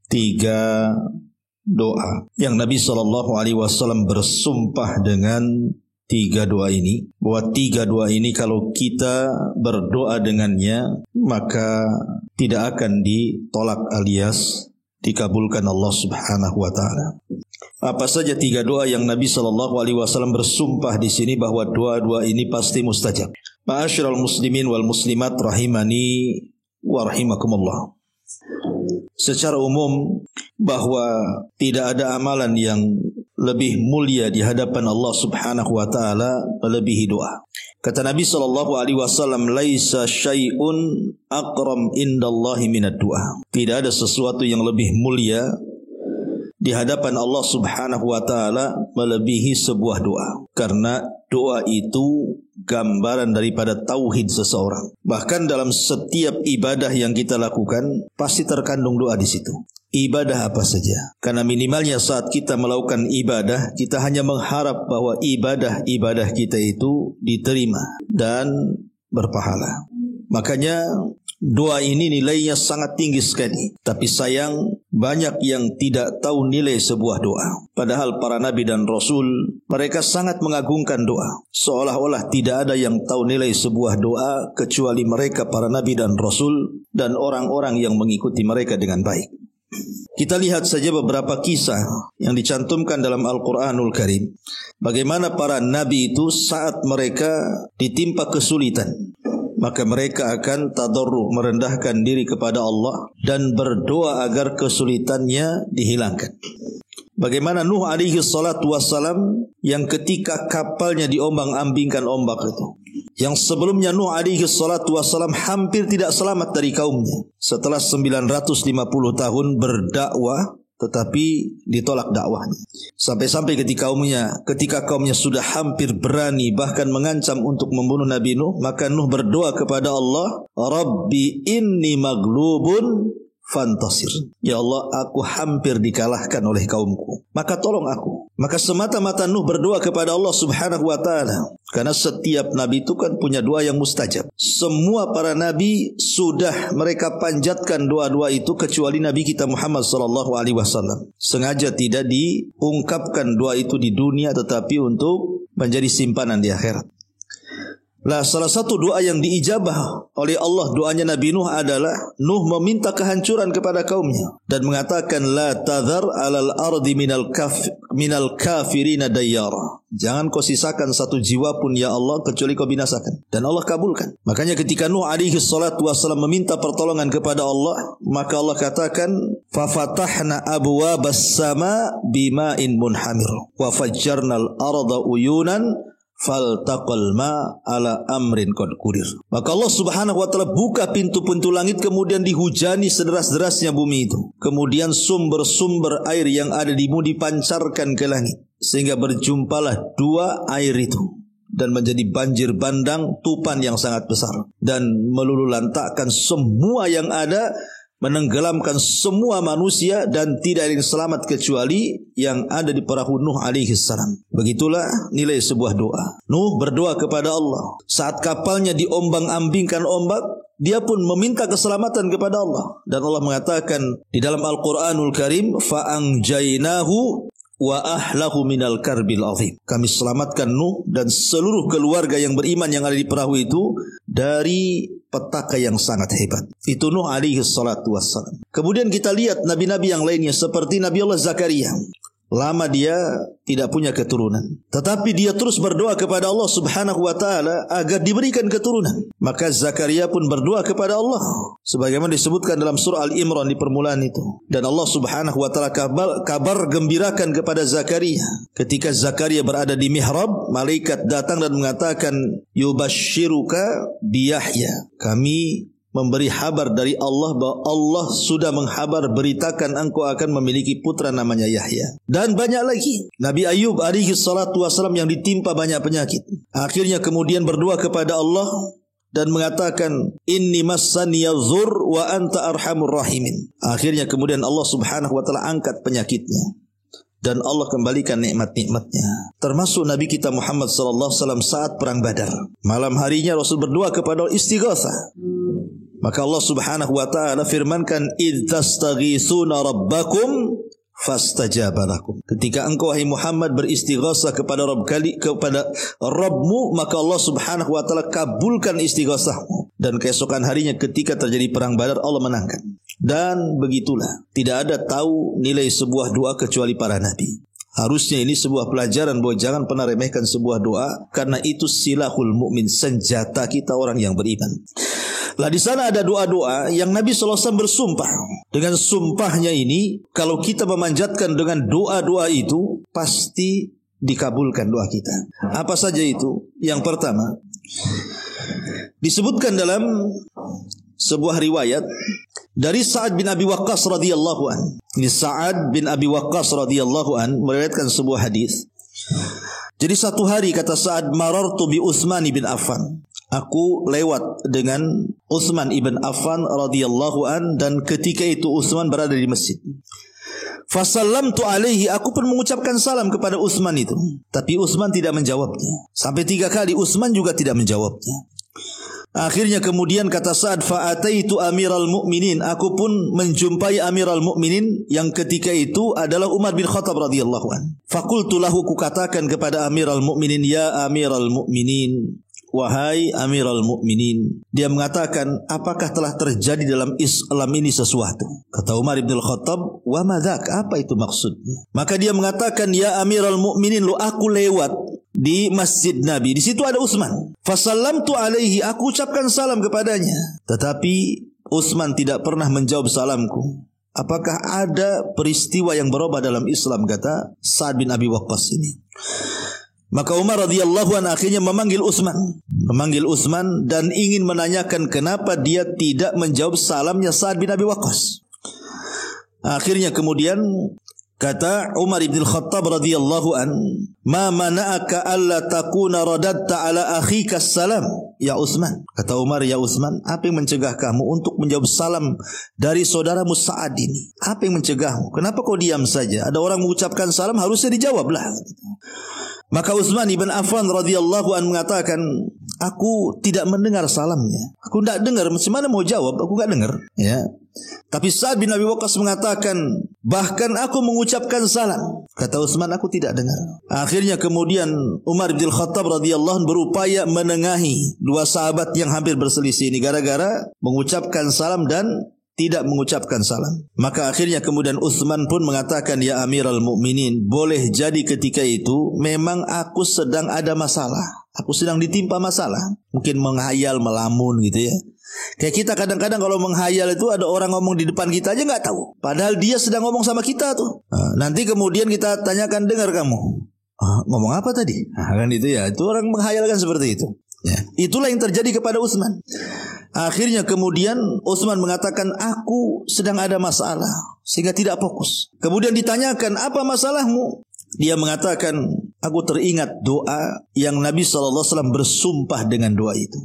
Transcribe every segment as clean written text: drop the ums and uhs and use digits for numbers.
Tiga doa yang Nabi SAW bersumpah dengan tiga doa ini, bahwa tiga doa ini kalau kita berdoa dengannya maka tidak akan ditolak alias dikabulkan Allah Subhanahu wa taala. Apa saja tiga doa yang Nabi SAW bersumpah di sini bahwa doa-doa ini pasti mustajab. Ma'asyiral muslimin wal muslimat rahimani wa rahimakumullah. Secara umum bahwa tidak ada amalan yang lebih mulia di hadapan Allah Subhanahu wa taala melebihi doa. Kata Nabi SAW, laisa syai'un aqram indallahi minad du'a. Tidak ada sesuatu yang lebih mulia di hadapan Allah Subhanahu wa taala melebihi sebuah doa. Karena doa itu gambaran daripada tauhid seseorang. Bahkan dalam setiap ibadah yang kita lakukan pasti terkandung doa di situ. Ibadah apa saja. Karena minimalnya saat kita melakukan ibadah, kita hanya mengharap bahwa ibadah kita itu diterima dan berpahala. Makanya doa ini nilainya sangat tinggi sekali. Tapi sayang banyak yang tidak tahu nilai sebuah doa. Padahal para nabi dan rasul mereka sangat mengagungkan doa. Seolah-olah tidak ada yang tahu nilai sebuah doa kecuali mereka para nabi dan rasul dan orang-orang yang mengikuti mereka dengan baik. Kita lihat saja beberapa kisah yang dicantumkan dalam Al-Quranul Karim. Bagaimana para nabi itu saat mereka ditimpa kesulitan, maka mereka akan tadarruh, merendahkan diri kepada Allah dan berdoa agar kesulitannya dihilangkan. Bagaimana Nuh alaihi salatu wassalam yang ketika kapalnya diombang-ambingkan ombak itu, yang sebelumnya Nuh alaihi salatu wassalam hampir tidak selamat dari kaumnya. Setelah 950 tahun berdakwah tetapi ditolak dakwahnya. Sampai-sampai ketika kaumnya sudah hampir berani bahkan mengancam untuk membunuh Nabi Nuh, maka Nuh berdoa kepada Allah, Rabbi inni maglubun fantasir. Ya Allah, aku hampir dikalahkan oleh kaumku, maka tolong aku. Maka semata-mata Nuh berdoa kepada Allah Subhanahu wa taala. Karena setiap nabi itu kan punya doa yang mustajab. Semua para nabi sudah mereka panjatkan doa-doa itu kecuali Nabi kita Muhammad sallallahu alaihi wasallam. Sengaja tidak diungkapkan doa itu di dunia tetapi untuk menjadi simpanan di akhirat. Lah, salah satu doa yang diijabah oleh Allah doanya Nabi Nuh adalah Nuh meminta kehancuran kepada kaumnya dan mengatakan la tadhar alal ardi minal kafirina dayyara. Jangan kau sisakan satu jiwa pun ya Allah kecuali kau binasakan. Dan Allah kabulkan. Makanya ketika Nuh alaihi salatu wassalam meminta pertolongan kepada Allah, maka Allah katakan fa fatahna abwabas sama bima'in munhamir wa fajjarnal arda uyunan faltaqal ma ala amrin qad qudir. Maka Allah Subhanahu wa taala buka pintu-pintu langit, kemudian dihujani sederas-derasnya bumi itu. Kemudian sumber-sumber air yang ada di bumi dipancarkan ke langit sehingga berjumpalah dua air itu dan menjadi banjir bandang, tupan yang sangat besar dan meluluhlantakkan semua yang ada, menenggelamkan semua manusia dan tidak ada yang selamat kecuali yang ada di perahu Nuh alaihi salam. Begitulah nilai sebuah doa. Nuh berdoa kepada Allah. Saat kapalnya diombang-ambingkan ombak, dia pun meminta keselamatan kepada Allah. Dan Allah mengatakan di dalam Al-Quranul Karim, فَأَنْجَيْنَاهُ وَأَحْلَهُ مِنَال كَرْبِلْ عَظِيمِ. Kami selamatkan Nuh dan seluruh keluarga yang beriman yang ada di perahu itu dari petaka yang sangat hebat. Itu Nuh alaihi salatu wassalam. Kemudian kita lihat nabi-nabi yang lainnya seperti Nabi Allah Zakaria. Lama dia tidak punya keturunan, tetapi dia terus berdoa kepada Allah Subhanahu wa taala agar diberikan keturunan. Maka Zakaria pun berdoa kepada Allah sebagaimana disebutkan dalam surah Al-Imran di permulaan itu. Dan Allah Subhanahu wa taala kabar gembirakan kepada Zakaria. Ketika Zakaria berada di mihrab, malaikat datang dan mengatakan, "Yubashshiruka bi Yahya." Kami memberi kabar dari Allah bahwa Allah sudah menghabar beritakan engkau akan memiliki putra namanya Yahya. Dan banyak lagi. Nabi Ayub alaihi salatu wassalam yang ditimpa banyak penyakit, akhirnya kemudian berdoa kepada Allah dan mengatakan, inni massaniyadh-dhur wa anta arhamur rahimin. Akhirnya kemudian Allah Subhanahu wa taala angkat penyakitnya. dan Allah kembalikan nikmat-nikmatnya. Termasuk Nabi kita Muhammad sallallahu alaihi wasallam saat perang Badar. Malam harinya Rasul berdoa kepada Allah istighatsah. Maka Allah Subhanahu wa taala firmankan, "Idz tastaghitsuna rabbakum fastajaba lakum." Ketika engkau wahai Muhammad beristighatsah kepada Rabbmu, maka Allah Subhanahu wa taala kabulkan istighatsahmu. Dan keesokan harinya ketika terjadi perang Badar, Allah menangkan. Dan begitulah, tidak ada tahu nilai sebuah doa kecuali para nabi. Harusnya ini sebuah pelajaran bahwa jangan pernah remehkan sebuah doa, karena itu silahul mukmin, senjata kita orang yang beriman. Lah di sana ada doa-doa yang Nabi sallallahu alaihi wasallam bersumpah. Dengan sumpahnya ini, kalau kita memanjatkan dengan doa-doa itu, pasti dikabulkan doa kita. Apa saja itu? Yang pertama, disebutkan dalam sebuah riwayat dari Sa'ad bin Abi Waqqas radhiyallahu an. Ini Sa'ad bin Abi Waqqas radhiyallahu an meriwayatkan sebuah hadis. Jadi satu hari kata Sa'ad, marartu bi Utsman bin Affan. Aku lewat dengan Utsman ibn Affan radhiyallahu an, dan ketika itu Utsman berada di masjid. Fasallamtu alaihi, aku pun mengucapkan salam kepada Utsman itu, tapi Utsman tidak menjawabnya. Sampai 3 kali Utsman juga tidak menjawabnya. Akhirnya kemudian kata Sa'ad, fa'ataitu amiral mu'minin, aku pun menjumpai amiral mu'minin yang ketika itu adalah Umar bin Khattab radhiyallahu an. Faqultu lahu, ku katakan kepada amiral mu'minin, ya amiral mu'minin, wahai amiral mu'minin. Dia mengatakan, apakah telah terjadi dalam Islam ini sesuatu? Kata Umar bin Khattab, wa madzak, apa itu maksudnya? Maka dia mengatakan, ya amiral mu'minin, lu aku lewat di masjid Nabi. Di situ ada Utsman. Fasallamtu alaihi, aku ucapkan salam kepadanya. Tetapi Utsman tidak pernah menjawab salamku. Apakah ada peristiwa yang berubah dalam Islam, kata Sa'ad bin Abi Waqqas ini. Maka Umar radhiyallahu anhu akhirnya memanggil Utsman dan ingin menanyakan kenapa dia tidak menjawab salamnya Sa'ad bin Abi Waqqas. Akhirnya kemudian kata Umar bin Khattab radhiyallahu an, ma mana'aka alla takuna radatta ala akhika salam ya Utsman. Kata Umar, ya Utsman, apa yang mencegah kamu untuk menjawab salam dari saudaramu Sa'ad ini? Apa yang mencegahmu? Kenapa kau diam saja? Ada orang mengucapkan salam, harusnya dijawablah. Maka Utsman ibn Affan radhiyallahu an mengatakan, aku tidak mendengar salamnya. Aku tidak dengar, macam mana mau jawab? Aku tidak dengar, ya. Tapi Sa'ad bin Abi Waqqas mengatakan, bahkan aku mengucapkan salam. Kata Utsman, aku tidak dengar. Akhirnya kemudian Umar bin Khattab radhiyallahu anhu berupaya menengahi dua sahabat yang hampir berselisih ini gara-gara mengucapkan salam dan tidak mengucapkan salam. Maka akhirnya kemudian Utsman pun mengatakan, ya Amiral Mukminin, boleh jadi ketika itu memang aku sedang ada masalah. Aku sedang ditimpa masalah. Mungkin menghayal, melamun gitu ya. Kayak kita kadang-kadang kalau menghayal itu ada orang ngomong di depan kita aja nggak tahu. Padahal dia sedang ngomong sama kita tuh. Nanti kemudian kita tanyakan, dengar kamu ngomong apa tadi? Kan itu ya. Itu orang menghayalkan seperti itu. Ya. Itulah yang terjadi kepada Utsman. Akhirnya kemudian Utsman mengatakan, aku sedang ada masalah, sehingga tidak fokus. Kemudian ditanyakan, apa masalahmu? Dia mengatakan, aku teringat doa yang Nabi SAW bersumpah dengan doa itu.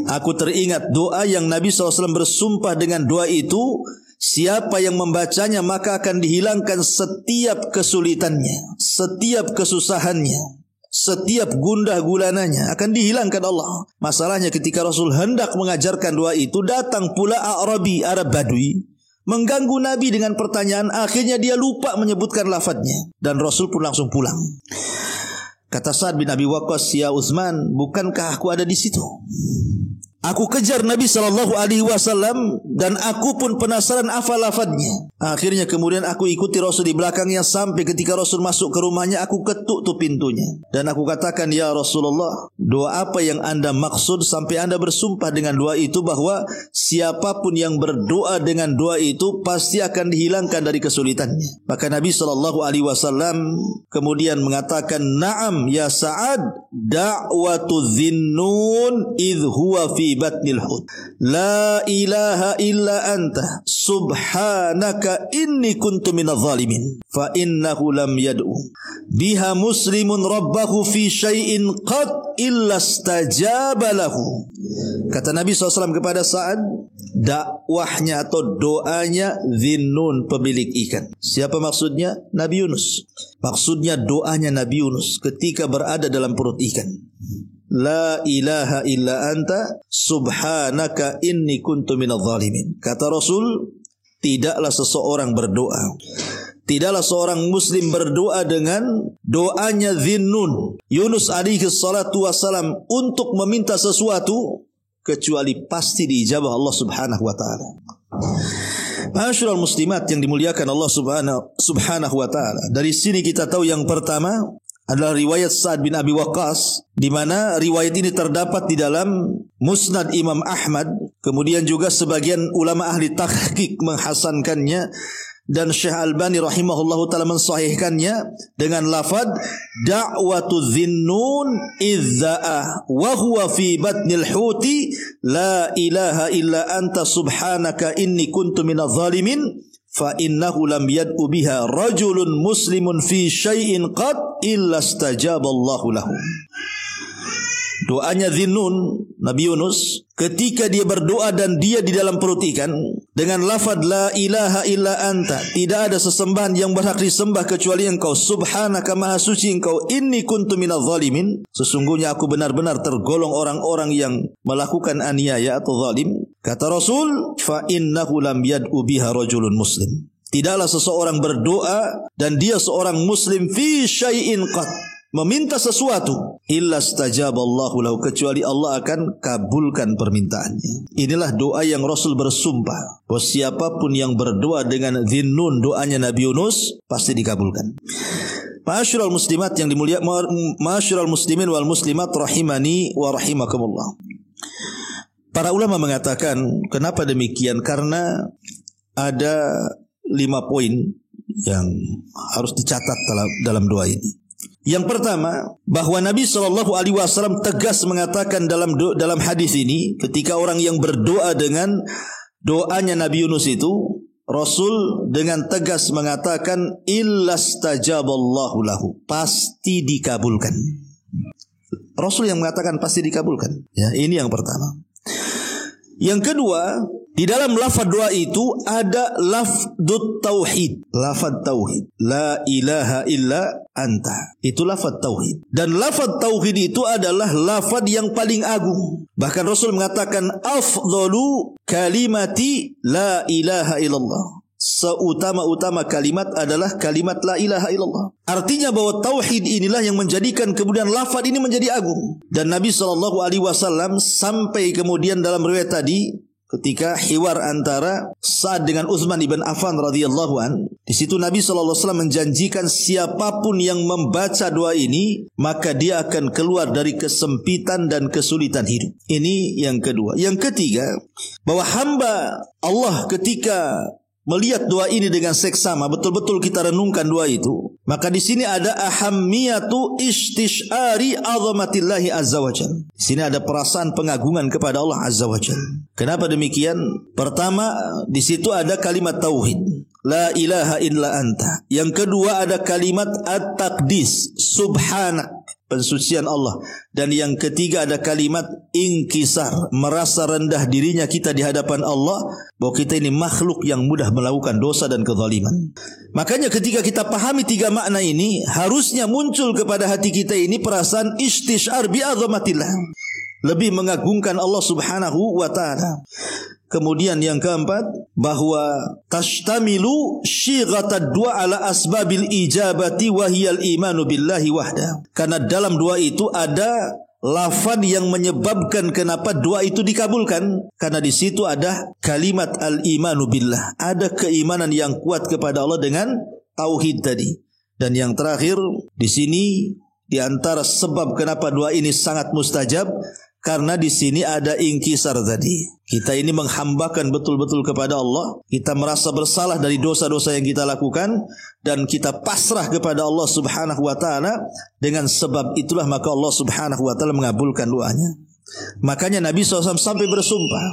Aku teringat doa yang Nabi SAW bersumpah dengan doa itu. Siapa yang membacanya maka akan dihilangkan setiap kesulitannya, setiap kesusahannya, setiap gundah gulananya akan dihilangkan Allah. Masalahnya ketika Rasul hendak mengajarkan doa itu, datang pula Arabi, Arab Badui, mengganggu Nabi dengan pertanyaan. Akhirnya dia lupa menyebutkan lafadznya, dan Rasul pun langsung pulang. Kata Sa'ad bin Abi Waqqas, ya Utsman, bukankah aku ada di situ? Aku kejar Nabi SAW dan aku pun penasaran apa lafadznya. Akhirnya kemudian aku ikuti Rasul di belakangnya sampai ketika Rasul masuk ke rumahnya, aku ketuk tuh pintunya. Dan aku katakan, ya Rasulullah, doa apa yang anda maksud sampai anda bersumpah dengan doa itu bahwa siapapun yang berdoa dengan doa itu pasti akan dihilangkan dari kesulitannya. Maka Nabi SAW kemudian mengatakan, na'am ya Sa'ad, da'watu dhinnun idh huwa fi fi batnil hut. La ilaha illa anta subhanaka inni kuntu minadh dhalimin. Fa innahu lam yad'u biha muslimun rabbahu fi syai'in qad illa istajaba lahu. Kata Nabi SAW kepada Sa'ad, dakwahnya atau doanya Dhinnun, pemilik ikan. Siapa maksudnya? Nabi Yunus. Maksudnya doanya Nabi Yunus ketika berada dalam perut ikan. La ilaha illa anta subhanaka inni kuntu minadh dhalimin. Kata Rasul, tidaklah seseorang berdoa, tidaklah seorang muslim berdoa dengan doanya Dhinnun, Yunus alaihi salatu wassalam, untuk meminta sesuatu kecuali pasti diijabah Allah subhanahu wa ta'ala. Ma'asyiral muslimat yang dimuliakan Allah subhanahu wa ta'ala, dari sini kita tahu yang pertama adalah riwayat Sa'ad bin Abi Waqqas, di mana riwayat ini terdapat di dalam Musnad Imam Ahmad. Kemudian juga sebagian ulama ahli tahqiq menghasankannya, dan Syekh Albani rahimahullahu taala mensahihkannya dengan lafaz da'watu Dhinnun idza'a wa huwa fi batnil huti la ilaha illa anta subhanaka inni kuntu minadh dhalimin fa innahu lam yad'u biha rajulun muslimun fi syai'in qad illa istajaba Allahu lahu. Doanya Dhinnun, Nabi Yunus, ketika dia berdoa dan dia di dalam perut ikan, dengan lafaz la ilaha illa anta, tidak ada sesembahan yang berhak disembah kecuali engkau, subhanaka maha suci engkau, inni kuntu minadh dhalimin, sesungguhnya aku benar-benar tergolong orang-orang yang melakukan aniaya atau zalim. Kata Rasul, fa innahu lam yad'u biha rajulun muslim, tidaklah seseorang berdoa dan dia seorang muslim fi syai'in qad, meminta sesuatu, illa stajaballahu lahu, kecuali Allah akan kabulkan permintaannya. Inilah doa yang Rasul bersumpah bahwa siapapun yang berdoa dengan Dhinnun, doanya Nabi Yunus, pasti dikabulkan. Ma'asyiral muslimat yang dimuliakan, ma'asyiral muslimin wal muslimat rahimani wa rahimakumullah. Para ulama mengatakan kenapa demikian? Karena ada 5 poin yang harus dicatat dalam doa ini. Yang pertama, bahwa Nabi SAW tegas mengatakan dalam hadis ini, ketika orang yang berdoa dengan doanya Nabi Yunus itu, Rasul dengan tegas mengatakan illa stajaballahu lahu, pasti dikabulkan. Rasul yang mengatakan pasti dikabulkan. Ya, ini yang pertama. Yang kedua, di dalam lafaz doa itu ada lafdzut tauhid, lafaz tauhid, la ilaha illa anta, itu lafaz tauhid. Dan lafaz tauhid itu adalah lafaz yang paling agung. Bahkan Rasul mengatakan afdalu kalimati la ilaha illallah, seutama-utama kalimat adalah kalimat la ilaha illallah. Artinya bahwa tauhid inilah yang menjadikan kemudian lafaz ini menjadi agung. Dan Nabi SAW sampai kemudian dalam riwayat tadi, ketika hiwar antara Sa'ad dengan Utsman ibn Affan radhiyallahu an, di situ Nabi SAW menjanjikan siapapun yang membaca doa ini, maka dia akan keluar dari kesempitan dan kesulitan hidup. Ini yang kedua. Yang ketiga, bahwa hamba Allah ketika melihat doa ini dengan seksama, betul-betul kita renungkan doa itu, maka di sini ada ahammiyatu istishari azamatillahi azza wajalla. Di sini ada perasaan pengagungan kepada Allah azza wajalla. Kenapa demikian? Pertama, di situ ada kalimat tauhid, la ilaha illa anta. Yang kedua ada kalimat at-taqdis, subhanak, pensucian Allah. Dan yang ketiga ada kalimat inkisar, merasa rendah dirinya kita di hadapan Allah, bahwa kita ini makhluk yang mudah melakukan dosa dan kezaliman. Makanya ketika kita pahami 3 makna ini, harusnya muncul kepada hati kita ini perasaan istishar bi azamatillah, lebih mengagungkan Allah subhanahu wa ta'ala. Kemudian yang keempat, bahwa tashtamilu syighatad du'a ala asbabil ijabati wa hiyal imanu billahi wahda. Karena dalam doa itu ada lafaz yang menyebabkan kenapa doa itu dikabulkan. Karena di situ ada kalimat al-imanu billah, ada keimanan yang kuat kepada Allah dengan tauhid tadi. Dan yang terakhir di sini, di antara sebab kenapa doa ini sangat mustajab, karena di sini ada inkisar tadi. Kita ini menghambakan betul-betul kepada Allah. Kita merasa bersalah dari dosa-dosa yang kita lakukan, dan kita pasrah kepada Allah subhanahu wa ta'ala. Dengan sebab itulah maka Allah subhanahu wa ta'ala mengabulkan doanya. Makanya Nabi SAW sampai bersumpah.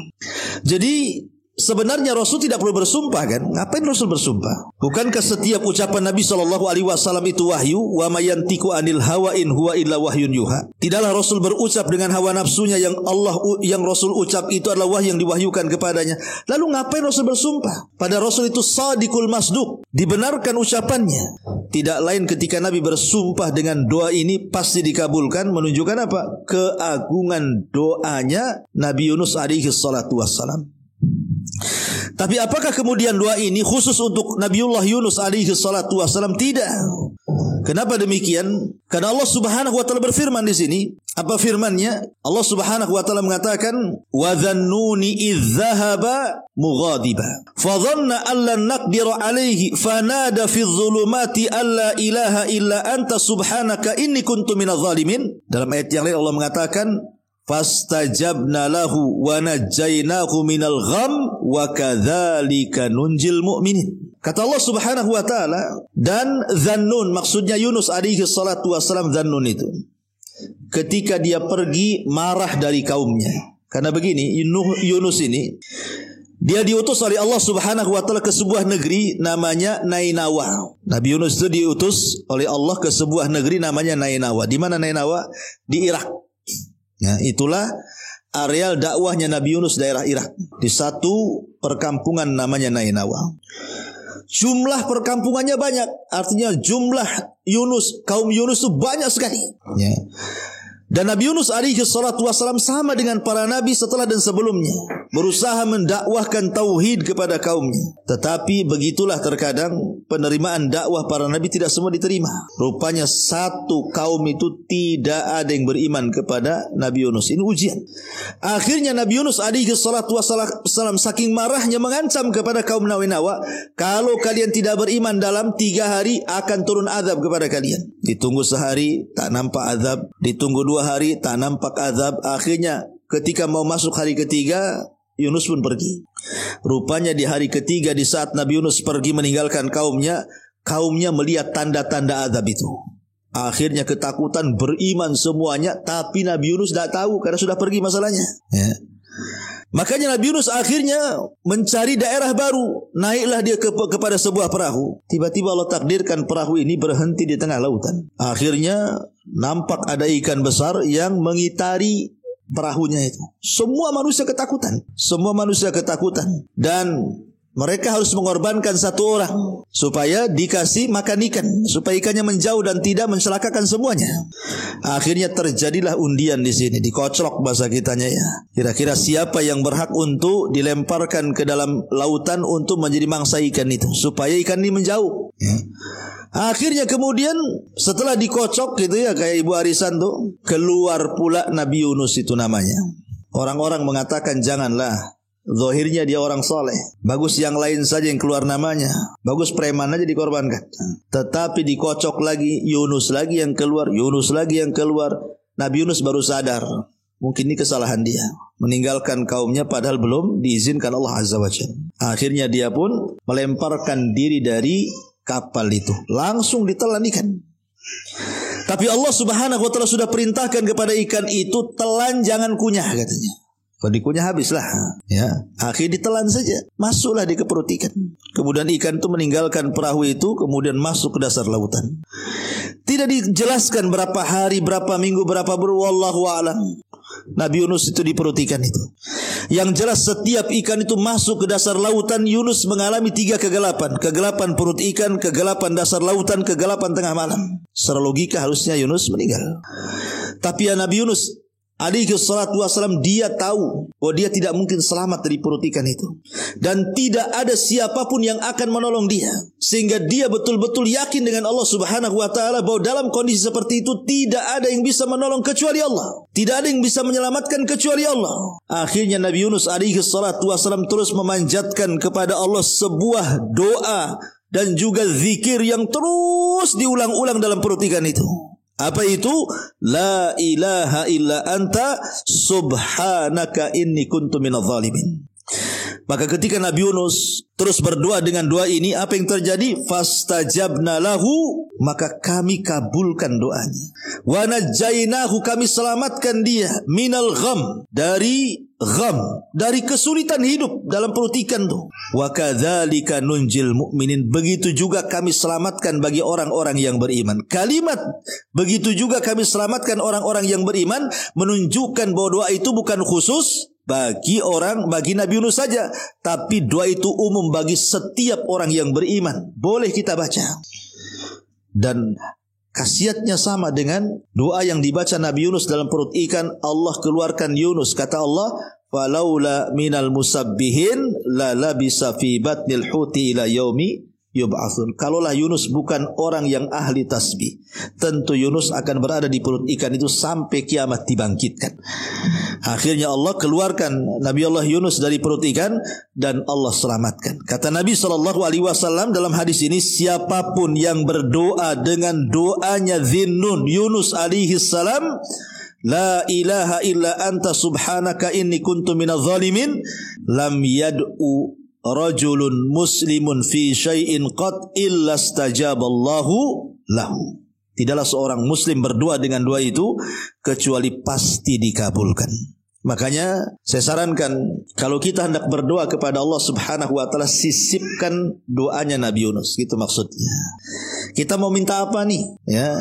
Jadi sebenarnya Rasul tidak perlu bersumpah kan? Ngapain Rasul bersumpah? Bukankah setiap ucapan Nabi SAW itu wahyu? Wa mayantiku anil hawa in huwa illa wahyun yuha. Tidaklah Rasul berucap dengan hawa nafsunya, yang Rasul ucap itu adalah wahyu yang diwahyukan kepadanya. Lalu ngapain Rasul bersumpah? Pada Rasul itu shadiqul masduq, dibenarkan ucapannya. Tidak lain ketika Nabi bersumpah dengan doa ini pasti dikabulkan, menunjukkan apa? Keagungan doanya Nabi Yunus alaihi salatu wassalam. Tapi apakah kemudian doa ini khusus untuk Nabiullah Yunus alaihi salatu wassalam? Tidak. Kenapa demikian? Karena Allah Subhanahu wa taala berfirman di sini. Apa firman-Nya? Allah Subhanahu wa taala mengatakan, "Wa dhannuni idz dzahaba mughadiba fa dhanna an lan naqdira alaihi fanada fi dhulumati alla ilaha illa anta subhanaka inni kuntu minadh dhalimin." Dalam ayat yang lain Allah mengatakan, fastajabna lahu wa najjaynahu minal gham wa kadzalika nunjil mu'minin. Kata Allah Subhanahu wa taala, dan Dhannun, maksudnya Yunus alaihi salatu wasalam. Dhannun itu ketika dia pergi marah dari kaumnya. Karena begini, Yunus ini dia diutus oleh Allah Subhanahu wa taala ke sebuah negeri namanya Nainawa. Nabi Yunus itu diutus oleh Allah ke sebuah negeri namanya Nainawa. Di mana Nainawa? Di Irak. Ya, itulah areal dakwahnya Nabi Yunus, daerah Irak. Di satu perkampungan namanya Nainawa. Jumlah perkampungannya banyak. Artinya jumlah kaum Yunus itu banyak sekali. Ya. Dan Nabi Yunus alaihi salatu wassalam sama dengan para nabi setelah dan sebelumnya, berusaha mendakwahkan tauhid kepada kaumnya. Tetapi begitulah terkadang penerimaan dakwah para nabi tidak semua diterima. Rupanya satu kaum itu tidak ada yang beriman kepada Nabi Yunus. Ini ujian. Akhirnya Nabi Yunus alaihi salatu wassalam saking marahnya mengancam kepada kaum Nainawa, kalau kalian tidak beriman dalam 3 hari akan turun azab kepada kalian. Ditunggu sehari tak nampak azab, ditunggu 2 hari tak nampak azab. Akhirnya ketika mau masuk hari ketiga, Yunus pun pergi. Rupanya di hari ketiga, di saat Nabi Yunus pergi meninggalkan kaumnya melihat tanda-tanda azab itu. Akhirnya ketakutan, beriman semuanya. Tapi Nabi Yunus tidak tahu karena sudah pergi masalahnya. Ya. Makanya Nabi Yunus akhirnya mencari daerah baru. Naiklah dia kepada sebuah perahu. Tiba-tiba Allah takdirkan perahu ini berhenti di tengah lautan. Akhirnya nampak ada ikan besar yang mengitari perahunya itu. Semua manusia ketakutan. Dan mereka harus mengorbankan satu orang supaya dikasih makan ikan, supaya ikannya menjauh dan tidak mencelakakan semuanya. Akhirnya terjadilah undian di sini, dikoclok bahasa kitanya ya. Kira-kira siapa yang berhak untuk dilemparkan ke dalam lautan untuk menjadi mangsa ikan itu, supaya ikan ini menjauh. Ya. Akhirnya kemudian setelah dikocok gitu ya, kayak Ibu Arisan tuh, keluar pula Nabi Yunus itu namanya. Orang-orang mengatakan janganlah. Zahirnya dia orang soleh, bagus yang lain saja yang keluar namanya, bagus preman aja dikorbankan. Tetapi dikocok lagi, Yunus lagi yang keluar. Nabi Yunus baru sadar, mungkin ini kesalahan dia, meninggalkan kaumnya padahal belum diizinkan Allah Azza wa Jalla. Akhirnya dia pun melemparkan diri dari kapal itu, langsung ditelan ikan. Tapi Allah Subhanahu wa taala sudah perintahkan kepada ikan itu, telan jangan kunyah katanya. Kalau dikunyah habislah. Ya, akhirnya ditelan saja, masuklah di perut ikan. Kemudian ikan itu meninggalkan perahu itu, kemudian masuk ke dasar lautan. Tidak dijelaskan berapa hari, berapa minggu, berapa bulan, wallahu a'lam. Nabi Yunus itu di perut ikan itu. Yang jelas setiap ikan itu masuk ke dasar lautan, Yunus mengalami 3 kegelapan. Kegelapan perut ikan, kegelapan dasar lautan, kegelapan tengah malam. Secara logika harusnya Yunus meninggal. Tapi ya Nabi Yunus alaihi salatu wassalam, dia tahu bahwa dia tidak mungkin selamat dari perut ikan itu. Dan tidak ada siapapun yang akan menolong dia. Sehingga dia betul-betul yakin dengan Allah Subhanahu wa ta'ala bahwa dalam kondisi seperti itu tidak ada yang bisa menolong kecuali Allah. Tidak ada yang bisa menyelamatkan kecuali Allah. Akhirnya Nabi Yunus alaihi salatu wassalam terus memanjatkan kepada Allah sebuah doa dan juga zikir yang terus diulang-ulang dalam perut ikan itu. Apa itu? La ilaha illa anta subhanaka inni kuntu minadh dhalimin. Maka ketika Nabi Yunus terus berdoa dengan doa ini, apa yang terjadi? Fastajabna lahu, maka kami kabulkan doanya. Wa najjainahu, kami selamatkan dia minal gham, dari kesulitan hidup dalam perut ikan tuh. Wa kadzalika nunjil mu'minin, begitu juga kami selamatkan bagi orang-orang yang beriman. Kalimat begitu juga kami selamatkan orang-orang yang beriman menunjukkan bahwa doa itu bukan khusus bagi Nabi Yunus saja, tapi doa itu umum bagi setiap orang yang beriman. Boleh kita baca. Dan khasiatnya sama dengan doa yang dibaca Nabi Yunus dalam perut ikan. Allah keluarkan Yunus, kata Allah, falaula minal musabbihin la labisa fi batnil huti ila yaumi yub'atsun. Kalaulah Yunus bukan orang yang ahli tasbih, tentu Yunus akan berada di perut ikan itu sampai kiamat dibangkitkan. Akhirnya Allah keluarkan Nabi Allah Yunus dari perut ikan dan Allah selamatkan. Kata Nabi SAW dalam hadis ini, siapapun yang berdoa dengan doanya Dhinnun Yunus alaihi salam, la ilaha illa anta subhanaka inni kuntu minadh dhalimin, lam yad'u rajulun muslimun fi syai'in qad illa stajaballahu lahu. Tidaklah seorang muslim berdoa dengan doa itu kecuali pasti dikabulkan. Makanya saya sarankan, kalau kita hendak berdoa kepada Allah Subhanahu wa taala, sisipkan doanya Nabi Yunus, gitu maksudnya. Kita mau minta apa nih? Ya.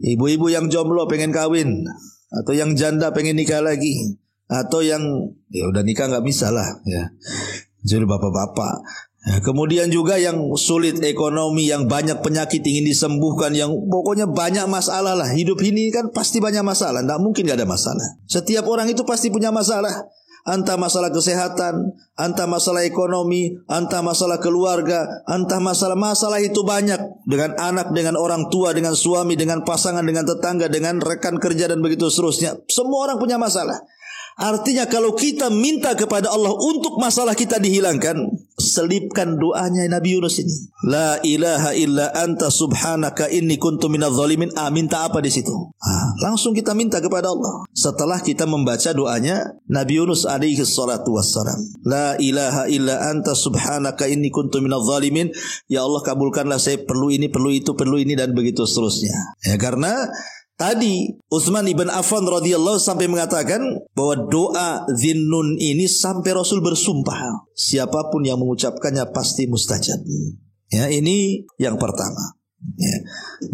Ibu-ibu yang jomblo pengen kawin, atau yang janda pengen nikah lagi, atau yang ya udah nikah nggak bisa lah, ya. Jadi bapak-bapak. Kemudian juga yang sulit ekonomi, yang banyak penyakit ingin disembuhkan, yang pokoknya banyak masalah lah. Hidup ini kan pasti banyak masalah, tidak mungkin gak ada masalah. Setiap orang itu pasti punya masalah. Entah masalah kesehatan, entah masalah ekonomi, entah masalah keluarga, entah masalah itu banyak. Dengan anak, dengan orang tua, dengan suami, dengan pasangan, dengan tetangga, dengan rekan kerja dan begitu seterusnya. Semua orang punya masalah. Artinya kalau kita minta kepada Allah untuk masalah kita dihilangkan, selipkan doanya Nabi Yunus ini. La ilaha illa anta subhanaka inni kuntu minadh dhalimin. Minta apa di situ? Langsung kita minta kepada Allah. Setelah kita membaca doanya Nabi Yunus alaihi salatu wassalam. La ilaha illa anta subhanaka inni kuntu minadh dhalimin. Ya Allah, kabulkanlah saya perlu ini, perlu itu, perlu ini, dan begitu seterusnya. Ya, karena tadi Utsman ibn Affan radhiyallahu sampai mengatakan bahwa doa Dhinnun ini sampai Rasul bersumpah, siapapun yang mengucapkannya pasti mustajab. Ya, ini yang pertama. Ya.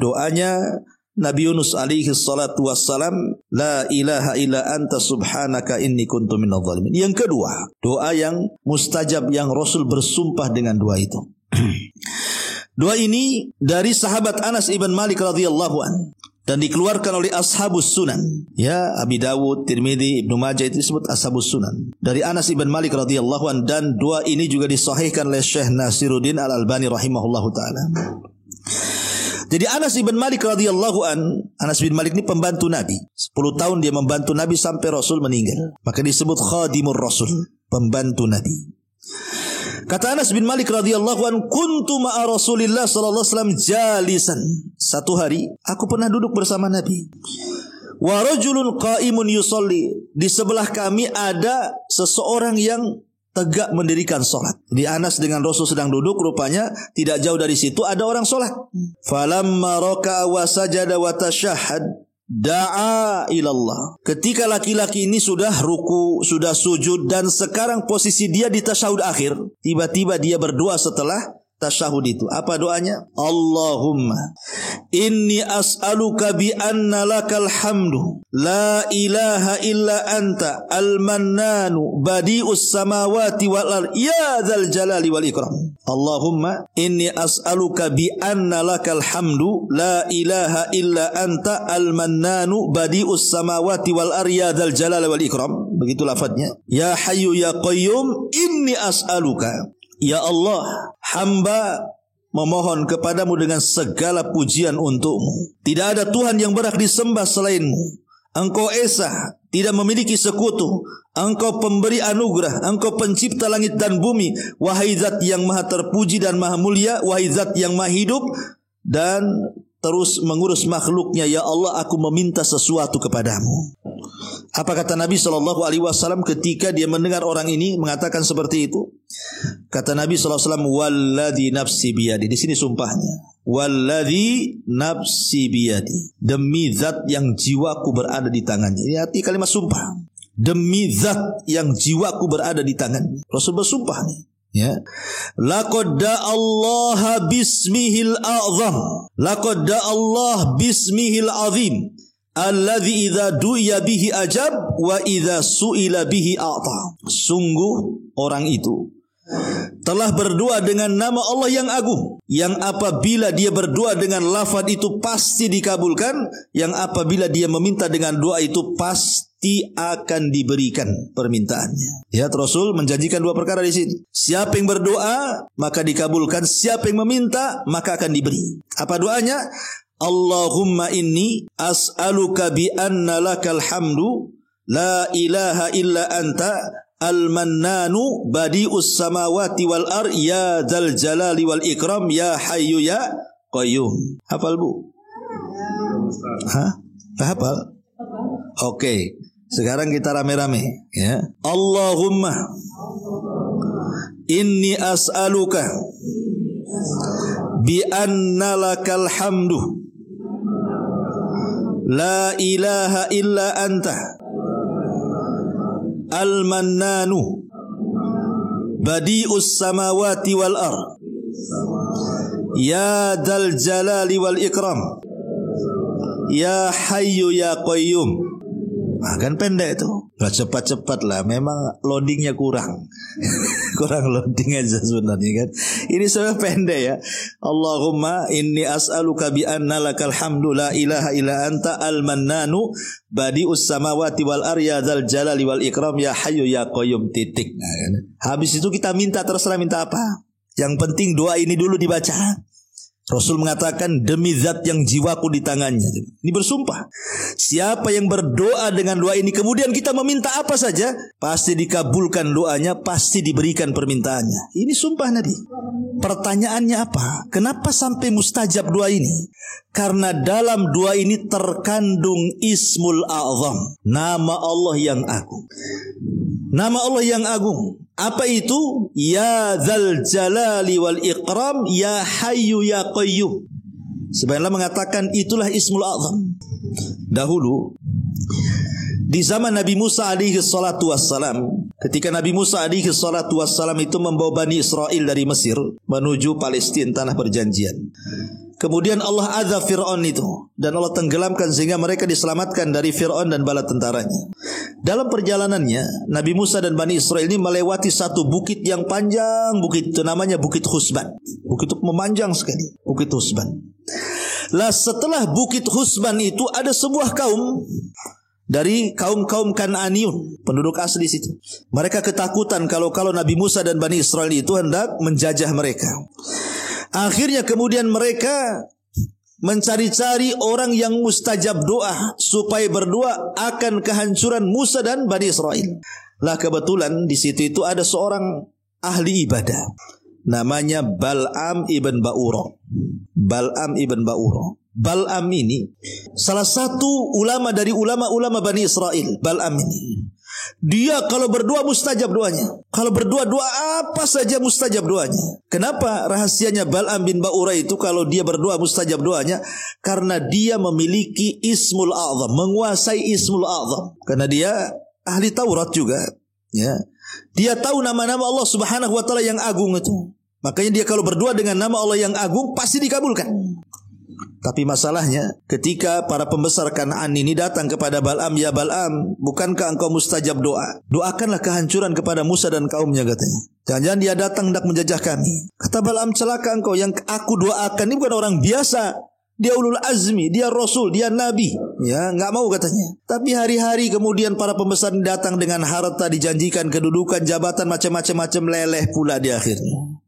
Doanya Nabi Yunus alaihi salatu wassalam, la ilaha illa anta subhanaka inni kuntu minadh dhalimin. Yang kedua, doa yang mustajab yang Rasul bersumpah dengan doa itu. Doa ini dari sahabat Anas ibn Malik radhiyallahu anhu dan dikeluarkan oleh Ashabus Sunan. Ya, Abi Dawud, Tirmidzi, Ibnu Majah itu disebut Ashabus Sunan. Dari Anas ibn Malik radhiyallahu anhu, dan doa ini juga disahihkan oleh Syekh Nasiruddin Al-Albani rahimahullahu taala. Jadi Anas ibn Malik radhiyallahu anhu, Anas bin Malik ini pembantu Nabi. 10 tahun dia membantu Nabi sampai Rasul meninggal. Maka disebut khadimur Rasul, pembantu Nabi. Kata Anas bin Malik radhiyallahu anhu, kuntu ma'a Rasulillah sallallahu alaihi wasallam jalisan. Satu hari aku pernah duduk bersama Nabi. Wa rajulun qa'imun yusalli. Di sebelah kami ada seseorang yang tegak mendirikan salat. Di Anas dengan Rasul sedang duduk, rupanya tidak jauh dari situ ada orang salat. Falamma raka'a wa sajada wa tashahhad da'a ilallah. Ketika laki-laki ini sudah ruku, sudah sujud, dan sekarang posisi dia di tasyahud akhir, tiba-tiba dia berdoa setelah tasyahud itu. Apa doanya? Allahumma inni as'aluka bi anna lakal hamdu la ilaha illa anta al-mannanu badi'us samawati wal ardh ya dzal jalali wal ikram. Allahumma inni as'aluka bi anna lakal hamdu la ilaha illa anta al-mannanu badi'us samawati wal ardh ya dzal jalali wal ikram. Begitu lafadznya. Ya hayyu ya qayyum inni as'aluka. Ya Allah, hamba memohon kepadamu dengan segala pujian untukmu. Tidak ada Tuhan yang berhak disembah selainmu. Engkau Esa, tidak memiliki sekutu. Engkau pemberi anugerah. Engkau pencipta langit dan bumi. Wahai zat yang maha terpuji dan maha mulia. Wahai zat yang maha hidup dan terus mengurus makhluknya. Ya Allah, aku meminta sesuatu kepadamu. Apa kata Nabi SAW ketika dia mendengar orang ini mengatakan seperti itu? Kata Nabi SAW, walladzi nafsi biyadi. Di sini sumpahnya. Walladzi nafsi biyadi. Demi zat yang jiwaku berada di tangannya. Ini arti kalimat sumpah. Demi zat yang jiwaku berada di tangannya. Rasul bersumpah nih. Ya. Laqad Allah bismihil a'zam. Laqad Allah bismihil azim. Alladzi idza du'iya bihi ajab wa idza su'ila bihi a'ta. Sungguh orang itu telah berdoa dengan nama Allah yang agung, yang apabila dia berdoa dengan lafaz itu pasti dikabulkan, yang apabila dia meminta dengan doa itu pasti akan diberikan permintaannya. Ya, Rasul menjanjikan dua perkara di sini. Siapa yang berdoa maka dikabulkan, siapa yang meminta maka akan diberi. Apa doanya? Allahumma inni as'aluka bi anna lakal hamdu la ilaha illa anta al-mannanu badi'us samawati wal ar ya dzal jalali wal ikram ya hayyu ya qayyum. Hafal Bu? Hah? Hafal? Oke. Sekarang kita rame-rame ya. Allahumma inni as'aluka bi anna lakal hamdu la ilaha illa anta al-mannanu badi'us samawati wal ar ya dzal jalali wal ikram ya hayyu ya qayyum. Nah, kan pendek itu. Gak cepat-cepat lah. Memang loadingnya kurang. Kurang loading aja sebenarnya kan. Ini sudah pendek ya. Allahumma inni as'aluka bi anna lakal hamdu la ilaha illa anta al-mannanu badi'us samawati wal ar ya dzal jalali wal ikram ya hayyu ya qayyum titik. Nah, kan? Habis itu kita minta, terserah minta apa. Yang penting doa ini dulu dibaca. Rasul mengatakan demi zat yang jiwaku di tangannya. Ini bersumpah. Siapa yang berdoa dengan doa ini kemudian kita meminta apa saja, pasti dikabulkan doanya, pasti diberikan permintaannya. Ini sumpah Nabi. Pertanyaannya apa? Kenapa sampai mustajab doa ini? Karena dalam doa ini terkandung Ismul A'zam, nama Allah yang agung. Nama Allah yang agung. Apa itu? Ya dzal jalali wal ikram ya hayyu ya qayyum. Sebenarnya mengatakan itulah Ismul A'zam. Dahulu di zaman Nabi Musa alaihi salatu wassalam, ketika Nabi Musa alaihi salatu wassalam itu membawa Bani Israel dari Mesir menuju Palestina, tanah perjanjian. Kemudian Allah azab Fir'aun itu, dan Allah tenggelamkan sehingga mereka diselamatkan dari Fir'aun dan bala tentaranya. Dalam perjalanannya Nabi Musa dan Bani Israel ini melewati satu bukit yang panjang. Bukit itu namanya Bukit Husban. Bukit itu memanjang sekali, Bukit Husban. Lah setelah Bukit Husban itu ada sebuah kaum dari kaum-kaum Kan'aniun, penduduk asli situ. Mereka ketakutan kalau Nabi Musa dan Bani Israel itu hendak menjajah mereka. Akhirnya kemudian mereka mencari-cari orang yang mustajab doa supaya berdoa akan kehancuran Musa dan Bani Israel. Lah kebetulan di situ itu ada seorang ahli ibadah namanya Bal'am ibn Ba'ura. Bal'am ibn Ba'ura. Bal'am ini salah satu ulama dari ulama-ulama Bani Israel. Bal'am ini dia kalau berdoa mustajab doanya. Kalau berdoa doa apa saja mustajab doanya. Kenapa rahasianya Bal'am bin Ba'ura itu kalau dia berdoa mustajab doanya? Karena dia memiliki Ismul A'zam, menguasai Ismul A'zam. Karena dia ahli Taurat juga, ya. Dia tahu nama-nama Allah Subhanahu wa taala yang agung itu. Makanya dia kalau berdoa dengan nama Allah yang agung pasti dikabulkan. Tapi masalahnya ketika para pembesar Kan'an ini datang kepada Bal'am, ya Bal'am, bukankah engkau mustajab doa? Doakanlah kehancuran kepada Musa dan kaumnya, katanya. Jangan-jangan dia datang hendak menjajah kami. Kata Bal'am, celaka engkau, yang aku doakan ini bukan orang biasa. Dia ulul azmi, dia rasul, dia nabi. Ya, enggak mau katanya. Tapi hari-hari kemudian para pembesar ini datang dengan harta, dijanjikan kedudukan, jabatan, macam-macam leleh pula di akhirnya.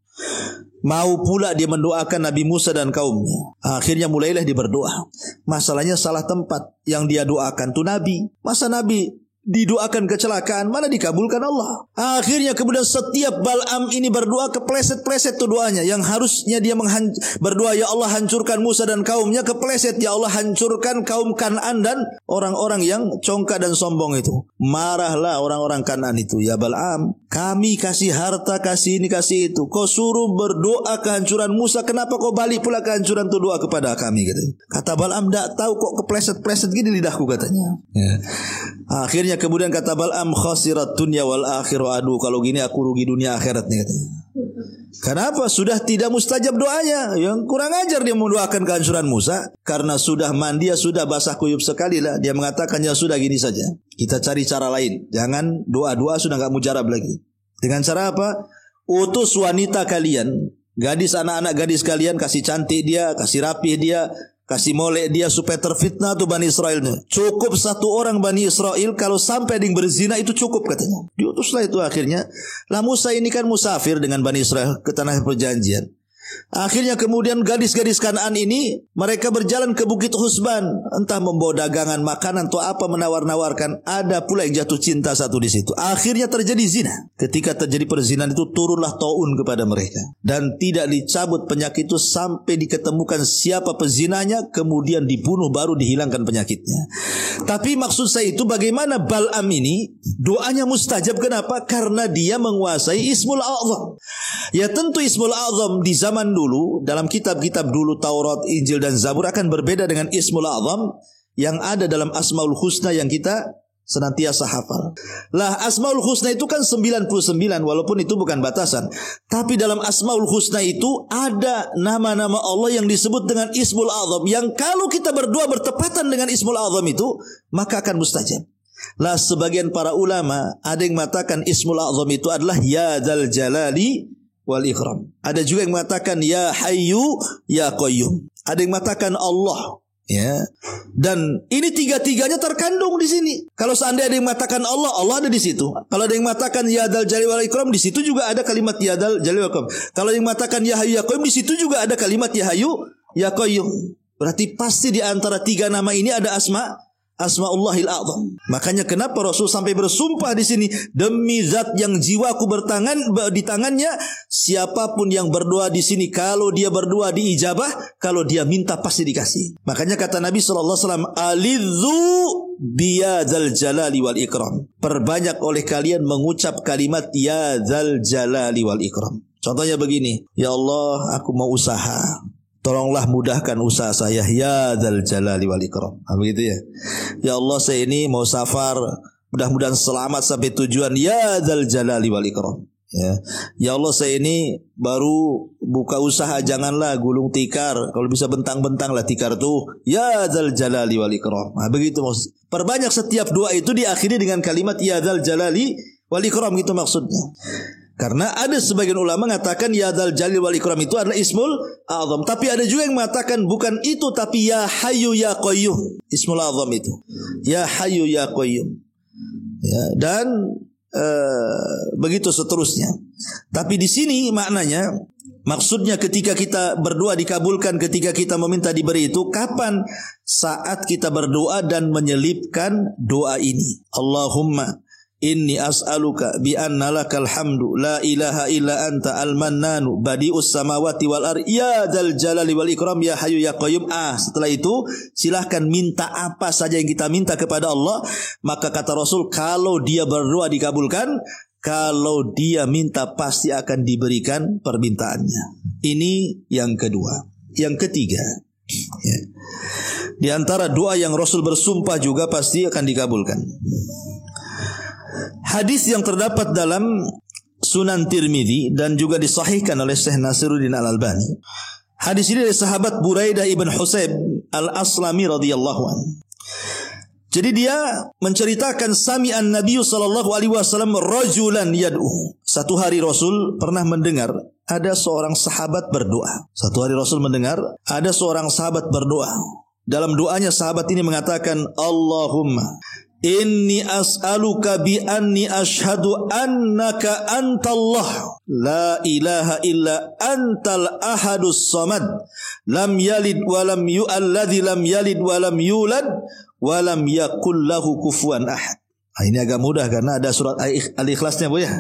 Mau pula dia mendoakan Nabi Musa dan kaumnya. Akhirnya mulailah dia berdoa. Masalahnya salah tempat. Yang dia doakan itu Nabi. Masa Nabi didoakan kecelakaan, mana dikabulkan Allah. Akhirnya kemudian setiap Bal'am ini berdoa kepleset-pleset tuh doanya. Yang harusnya dia berdoa, ya Allah hancurkan Musa dan kaumnya, kepleset, ya Allah hancurkan kaum Kan'an dan orang-orang yang congkak dan sombong itu. Marahlah orang-orang Kan'an itu, ya Bal'am, kami kasih harta, kasih ini, kasih itu. Kau suruh berdoa kehancuran Musa, kenapa kau balik pula kehancuran itu doa kepada kami? Kata Bal'am, tidak tahu kok kepleset-pleset gini lidahku, katanya. Ya. Akhirnya kemudian kata Bal'am, khasirat dunya wal akhirah, aduh kalau gini aku rugi dunia akhirat nih, katanya. Kenapa? Sudah tidak mustajab doanya. Yang kurang ajar dia mendoakan kehancuran Musa. Karena sudah mandi, sudah basah kuyup sekali lah. Dia mengatakan, ya sudah gini saja, kita cari cara lain. Jangan doa-doa, sudah gak mujarab lagi. Dengan cara apa? Utus wanita kalian, gadis, anak-anak gadis kalian, kasih cantik dia, kasih rapih dia, kasih molek dia supaya terfitnah tuh Bani Israel. Cukup satu orang Bani Israel, kalau sampai ada yang berzina itu cukup, katanya. Diutuslah itu akhirnya. Lah Musa ini kan musafir dengan Bani Israel ke tanah perjanjian. Akhirnya kemudian gadis-gadis Kan'an ini mereka berjalan ke Bukit Husban, entah membawa dagangan makanan atau apa, menawar-nawarkan. Ada pula yang jatuh cinta satu di situ. Akhirnya terjadi zina. Ketika terjadi perzinahan itu turunlah taun kepada mereka dan tidak dicabut penyakit itu sampai diketemukan siapa pezinanya, kemudian dibunuh baru dihilangkan penyakitnya. Tapi maksud saya itu bagaimana Bal'am ini doanya mustajab. Kenapa? Karena dia menguasai Ismul A'zam. Ya tentu Ismul A'zam di zaman dulu, dalam kitab-kitab dulu Taurat, Injil dan Zabur akan berbeda dengan Ismul A'zam yang ada dalam Asmaul Husna yang kita senantiasa hafal. Lah Asmaul Husna itu kan 99, walaupun itu bukan batasan. Tapi dalam Asmaul Husna itu ada nama-nama Allah yang disebut dengan Ismul A'zam, yang kalau kita berdoa bertepatan dengan Ismul A'zam itu, maka akan mustajab. Lah sebagian para ulama ada yang mengatakan Ismul A'zam itu adalah Ya Dzal Jalali wal Ikram. Ada juga yang mengatakan Ya Hayyu Ya Qayyum. Ada yang mengatakan Allah. Ya. Dan ini tiga-tiganya terkandung di sini. Kalau seandainya ada yang mengatakan Allah, Allah ada di situ. Kalau ada yang mengatakan Ya Dzal Jalali wal Ikram, di situ juga ada kalimat Ya Dzal Jalali wal Ikram. Kalau yang mengatakan Ya Hayyu Ya Qayyum, di situ juga ada kalimat Ya Hayyu Ya Qayyum. Berarti pasti di antara tiga nama ini ada Asma'ullahil A'zam. Makanya kenapa Rasul sampai bersumpah di sini, demi zat yang jiwaku di tangannya, siapapun yang berdoa di sini, kalau dia berdoa diijabah, kalau dia minta pasti dikasih. Makanya kata Nabi SAW, alidzu biya dzal jalali wal ikram. Perbanyak oleh kalian mengucap kalimat Ya Dzal Jalali wal Ikram. Contohnya begini, ya Allah aku mau usaha, tolonglah mudahkan usaha saya, Ya Dzal Jalali wal Ikram. Begitu ya. Ya Allah saya ini mau safar, mudah-mudahan selamat sampai tujuan, Ya Dzal Jalali wal Ikram. Ya Allah saya ini baru buka usaha, janganlah gulung tikar, kalau bisa bentang-bentang lah tikar tuh, Ya Dzal Jalali wal Ikram. Begitu maksud. Perbanyak setiap doa itu diakhiri dengan kalimat Ya Dzal Jalali wal Ikram, gitu maksudnya. Karena ada sebagian ulama mengatakan Ya Dzal Jalali wal Ikram itu adalah Ismul A'zam. Tapi ada juga yang mengatakan bukan itu, tapi Ya Hayyu Ya Qayyum. Ismul A'zam itu Ya Hayyu Ya Qayyum. Ya, dan begitu seterusnya. Tapi di sini maknanya, maksudnya ketika kita berdoa dikabulkan, ketika kita meminta diberi itu kapan? Saat kita berdoa dan menyelipkan doa ini. Allahumma inni as'aluka bi anna lakal hamdu la ilaha illa anta al-mannanu badi'us samawati wal ardi Ya Dzal Jalali wal Ikram Ya Hayyu Ya Qayyum. Setelah itu silahkan minta apa saja yang kita minta kepada Allah. Maka kata Rasul, kalau dia berdoa dikabulkan, kalau dia minta pasti akan diberikan permintaannya. Ini yang kedua. Yang ketiga, ya, di antara doa yang Rasul bersumpah juga pasti akan dikabulkan. Hadis yang terdapat dalam Sunan Tirmidzi dan juga disahihkan oleh Syekh Nasiruddin Al-Albani. Hadis ini dari sahabat Buraidah ibn Husayb Al-Aslami radhiyallahu anhu. Jadi dia menceritakan sami'an Nabi sallallahu alaihi wasallam rajulan yad'u. Satu hari Rasul pernah mendengar ada seorang sahabat berdoa. Satu hari Rasul mendengar ada seorang sahabat berdoa. Dalam doanya sahabat ini mengatakan, Allahumma inni as'aluka bi anni ashhadu annaka antallah la ilaha illa antal ahadus samad lam yalid wa lam yu'alladzi lam yalid wa lam yulad wa lam yakul lahu kufuwan ahad. Ini agak mudah karena ada surat Al-Ikhlasnya Bu ya.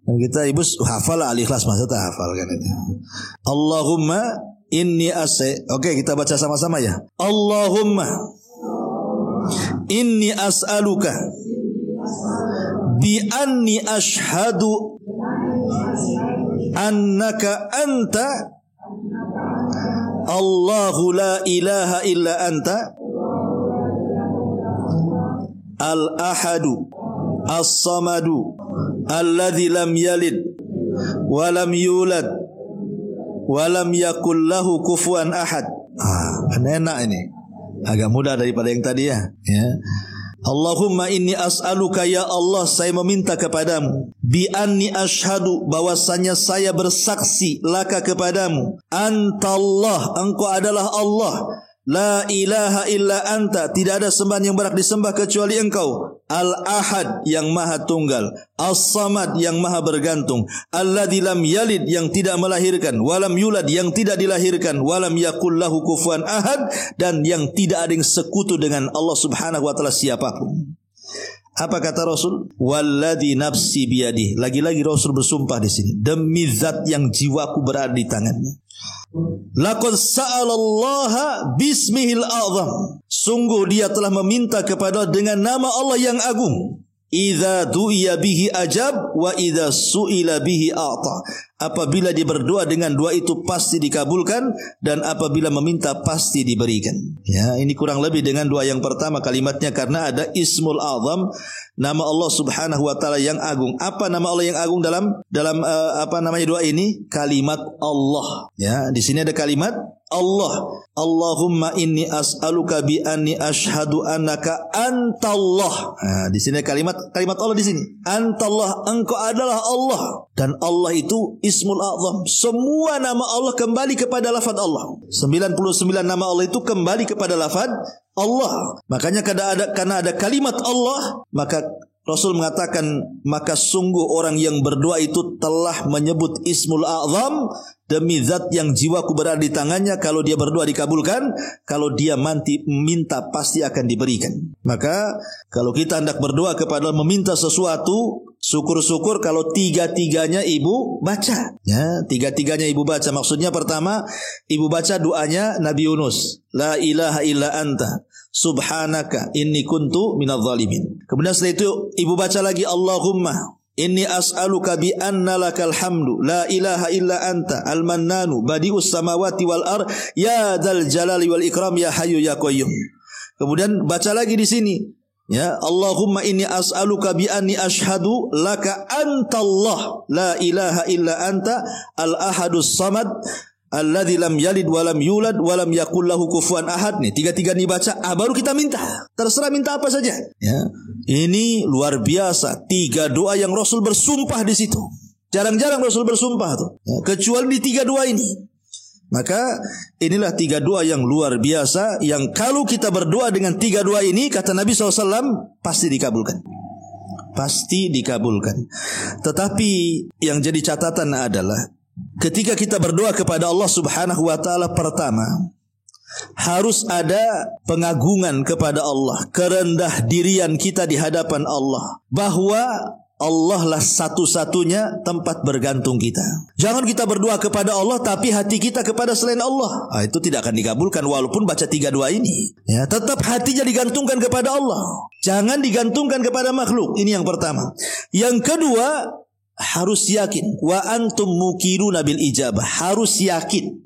Kita ibu hafal Al-Ikhlas, masa tak hafal kan itu. Allahumma inni Oke, kita baca sama-sama ya. Allahumma inni as'aluka bi anni ashhadu annaka anta Allahu la ilaha illa anta al-ahadu as-samadu alladzi lam yalid wa lam yulad wa lam yakul lahu kufuwan ahad. Enak ini. Agak mudah daripada yang tadi ya. Allahumma inni as'aluka ya Allah, saya meminta kepadamu, bi anni asyhadu, bahwasanya saya bersaksi laka kepadamu, antallah, engkau adalah Allah, la ilaha illa anta, tidak ada sembahan yang berhak disembah kecuali engkau, al-ahad yang maha tunggal, as-samad yang maha bergantung, alladzi lam yalid yang tidak melahirkan, walam yulad yang tidak dilahirkan, walam yakul lahu kufuwan ahad, dan yang tidak ada yang sekutu dengan Allah Subhanahu wa taala siapapun. Apa kata Rasul? Walladzi nafsi biyadihi. Lagi-lagi Rasul bersumpah di sini, demi zat yang jiwaku berada di tangannya. Laqad sa'alallaha bismihil a'zam. Sungguh dia telah meminta kepada dengan nama Allah yang agung. Idza du'iya bihi ajab wa idza su'ila bihi a'ta. Apabila dia berdoa dengan doa itu pasti dikabulkan, dan apabila meminta pasti diberikan. Ya, ini kurang lebih dengan doa yang pertama kalimatnya, karena ada Ismul Azam, nama Allah Subhanahu wa taala yang agung. Apa nama Allah yang agung dalam doa ini? Kalimat Allah. Ya, di sini ada kalimat Allah. Allahumma inni as'aluka bi anni asyhadu annaka antallah. Di sini kalimat Allah di sini. Antallah, engkau adalah Allah, dan Allah itu Ismul A'zam. Semua nama Allah kembali kepada lafaz Allah. 99 nama Allah itu kembali kepada lafaz Allah. Makanya karena ada kalimat Allah, maka Rasul mengatakan, maka sungguh orang yang berdoa itu telah menyebut Ismul A'zam, demi zat yang jiwaku berada di tangannya. Kalau dia berdoa dikabulkan, kalau dia minta pasti akan diberikan. Maka kalau kita hendak berdoa kepada meminta sesuatu, syukur-syukur kalau tiga-tiganya ibu baca. Ya, tiga-tiganya ibu baca. Maksudnya pertama, ibu baca doanya Nabi Yunus, la ilaha illa anta subhanaka inni kuntu minadh zalimin. Kemudian setelah itu ibu baca lagi, Allahumma inni as'aluka bi anna lakal hamdu la ilaha illa anta al-mannanu badi'us samawati wal ard ya dzal jalali wal ikram ya hayyu ya qayyum. Kemudian baca lagi di sini, ya, Allahumma inni as'aluka bi anni asyhadu laka antallah la ilaha illa anta al-ahadus samad alladzi lam yalid wa lam yulad wa lam yakul lahu kufuwan ahad. Nih, tiga-tiga nih baca, baru kita minta. Terserah minta apa saja. Ya. Ini luar biasa, 3 doa yang Rasul bersumpah di situ. Jarang-jarang Rasul bersumpah tuh. Ya, kecuali di 3 doa ini. Maka inilah 3 doa yang luar biasa, yang kalau kita berdoa dengan 3 doa ini, kata Nabi SAW, pasti dikabulkan. Pasti dikabulkan. Tetapi yang jadi catatan adalah, ketika kita berdoa kepada Allah Subhanahu wa taala, pertama harus ada pengagungan kepada Allah, kerendah dirian kita di hadapan Allah, bahwa Allah lah satu-satunya tempat bergantung kita. Jangan kita berdoa kepada Allah tapi hati kita kepada selain Allah. Itu tidak akan dikabulkan walaupun baca 3 doa ini. Ya, tetap hatinya digantungkan kepada Allah. Jangan digantungkan kepada makhluk. Ini yang pertama. Yang kedua, harus yakin, wa antum mukiruna bil ijabah. Harus yakin.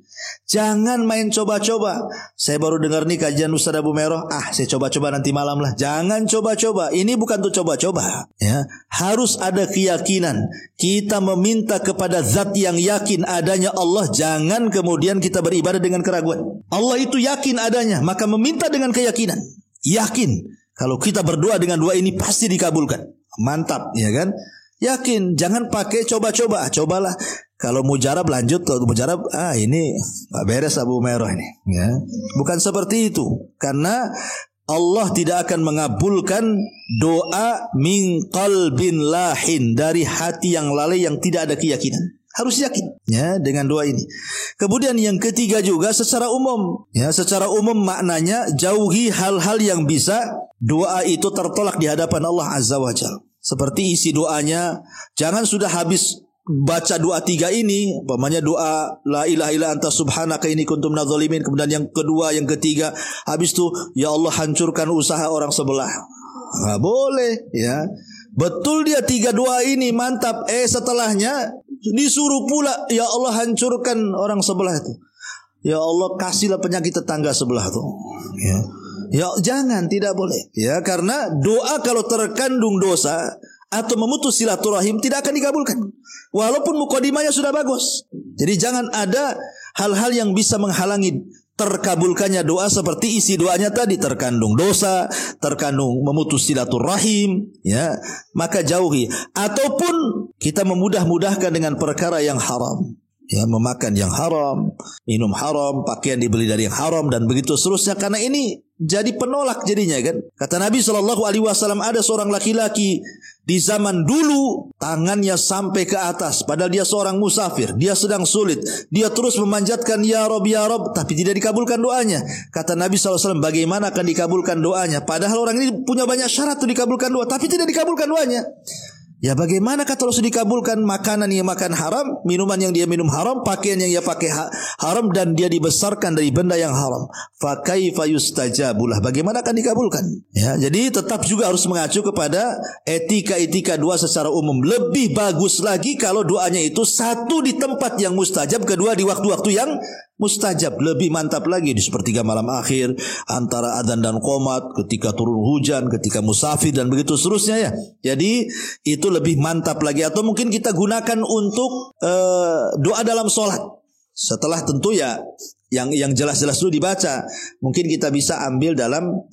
Jangan main coba-coba. Saya baru dengar nih kajian Ustaz Abu Meroh, saya coba-coba nanti malam lah. Jangan coba-coba. Ini bukan untuk coba-coba. Ya, harus ada keyakinan. Kita meminta kepada zat yang yakin adanya Allah. Jangan kemudian kita beribadah dengan keraguan. Allah itu yakin adanya, maka meminta dengan keyakinan. Yakin kalau kita berdoa dengan doa ini pasti dikabulkan. Mantap, ya kan? Yakin, jangan pakai coba-coba. Cobalah. Kalau mujarab lanjut, kalau mujarab ini gak beres Abu Meroh ini, ya. Bukan seperti itu. Karena Allah tidak akan mengabulkan doa min qalbin lahin, dari hati yang lalai yang tidak ada keyakinan. Harus yakin ya dengan doa ini. Kemudian yang ketiga juga secara umum, ya secara umum maknanya jauhi hal-hal yang bisa doa itu tertolak di hadapan Allah Azza wa Jalla. Seperti isi doanya, jangan sudah habis baca doa tiga ini, umpamanya doa la ilaha illa anta subhanaka inni kuntu minadz zalimin, kemudian yang kedua, yang ketiga, habis itu ya Allah hancurkan usaha orang sebelah. Nggak boleh ya. Betul dia tiga doa ini mantap, setelahnya disuruh pula ya Allah hancurkan orang sebelah itu. Ya Allah kasihlah penyakit tetangga sebelah itu. Ya jangan, tidak boleh. Ya karena doa kalau terkandung dosa atau memutus silaturahim tidak akan dikabulkan. Walaupun mukadimahnya sudah bagus. Jadi jangan ada hal-hal yang bisa menghalangi terkabulkannya doa seperti isi doanya tadi terkandung dosa, terkandung memutus silaturahim, ya, maka jauhi. Ataupun kita memudah-mudahkan dengan perkara yang haram, ya, memakan yang haram, minum haram, pakaian dibeli dari yang haram dan begitu seterusnya, karena ini jadi penolak jadinya kan. Kata Nabi SAW, ada seorang laki-laki di zaman dulu tangannya sampai ke atas, padahal dia seorang musafir, dia sedang sulit, dia terus memanjatkan ya Rob, tapi tidak dikabulkan doanya. Kata Nabi SAW, bagaimana akan dikabulkan doanya? Padahal orang ini punya banyak syarat untuk dikabulkan doa, tapi tidak dikabulkan doanya. Ya bagaimana kalau sudah dikabulkan makanan yang makan haram, minuman yang dia minum haram, pakaian yang dia pakai haram, dan dia dibesarkan dari benda yang haram. Fa kaifa yustajabulah, bagaimana akan dikabulkan? Ya, jadi tetap juga harus mengacu kepada etika-etika doa secara umum. Lebih bagus lagi kalau doanya itu satu di tempat yang mustajab, kedua di waktu-waktu yang mustajab. Lebih mantap lagi di sepertiga malam akhir, antara adzan dan qomat, ketika turun hujan, ketika musafir dan begitu seterusnya ya. Jadi itu lebih mantap lagi. Atau mungkin kita gunakan untuk doa dalam sholat. Setelah tentu ya yang jelas-jelas dulu dibaca. Mungkin kita bisa ambil dalam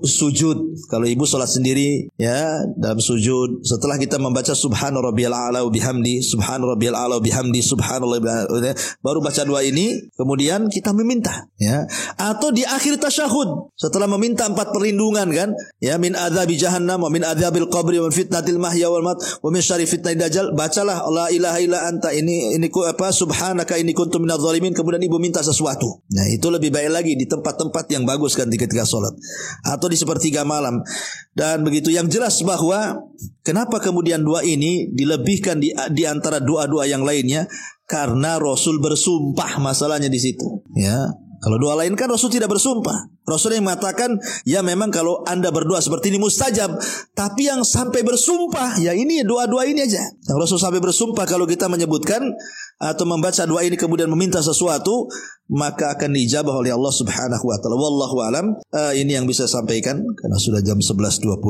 sujud. Kalau ibu sholat sendiri ya, dalam sujud setelah kita membaca subhana rabbiyal a'la wa bihamdi, subhana rabbiyal a'la wa bihamdi, subhanallah, baru baca doa ini, kemudian kita meminta ya. Atau di akhir tasyahud setelah meminta 4 perlindungan kan ya, min adzabi jahannam wa min adzabil qabri wa min fitnatil mahya wal mat wa min syarri fitnatid dajjal, bacalah la ilaha illa anta ini subhanaka inni kuntu minadz zalimin, kemudian ibu minta sesuatu. Nah itu lebih baik lagi di tempat-tempat yang bagus kan ketika sholat, atau di sepertiga malam. Dan begitu, yang jelas bahwa kenapa kemudian doa ini dilebihkan di antara doa-doa yang lainnya, karena Rasul bersumpah masalahnya di situ ya. Kalau doa lain kan Rasul tidak bersumpah. Rasul yang mengatakan ya memang kalau anda berdoa seperti ini mustajab, tapi yang sampai bersumpah ya ini doa-doa ini aja. Yang Rasul sampai bersumpah kalau kita menyebutkan atau membaca doa ini kemudian meminta sesuatu, maka akan diijabah oleh Allah Subhanahu wa taala. Wallahu alam. Ini yang bisa sampaikan karena sudah jam 11.20.